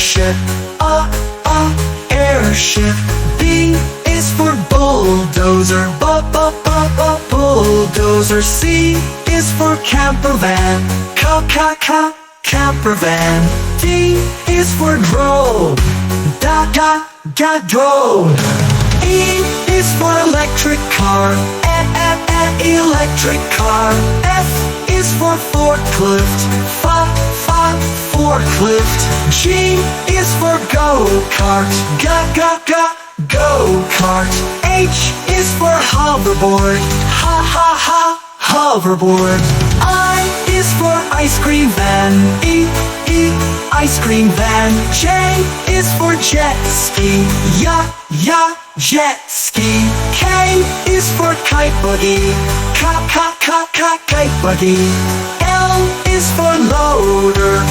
airship. Airship. B is for bulldozer. Bulldozer. C is for camper van. Camper van. D is for drone. Drone. E is for electric car. Electric car. F is for forklift. Forklift. G is for go-kart. Go-kart. H is for hoverboard. Hoverboard. I is for ice cream van. Ice cream van. J is for jet ski. Jet ski. K is for kite buggy. Kite buggy. L is for loader.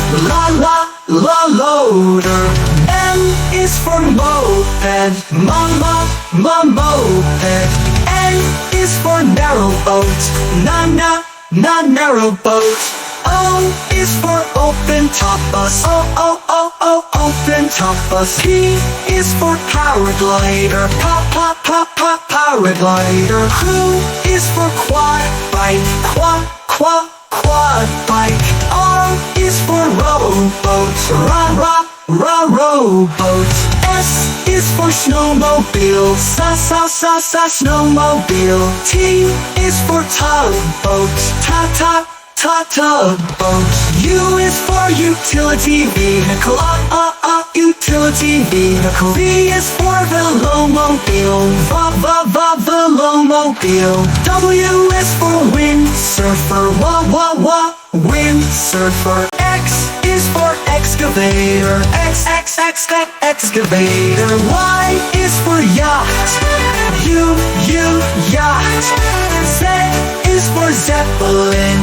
Loader. M is for moped. Moped. N is for narrowboat. Narrowboat. O is for open top bus. Open top bus. P is for paraglider. Paraglider. Q is for quad bike. Quad bike. R is for rowboat. Rowboat. S is for snowmobile. Snowmobile. T is for tugboat. Tugboat. U is for utility vehicle. Utility vehicle. V is for velomobile. Velomobile. W is for windsurfer. Windsurfer. X is for excavator. Excavator. Y is for yacht. Yacht. Z is for zeppelin.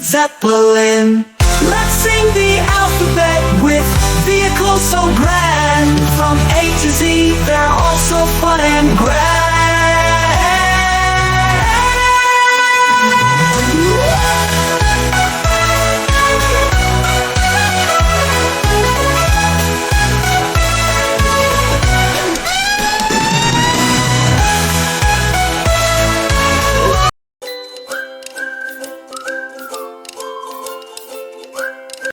Zeppelin. Let's sing the alphabet with vehicles so grand. From A to Z, they're all so fun and grand.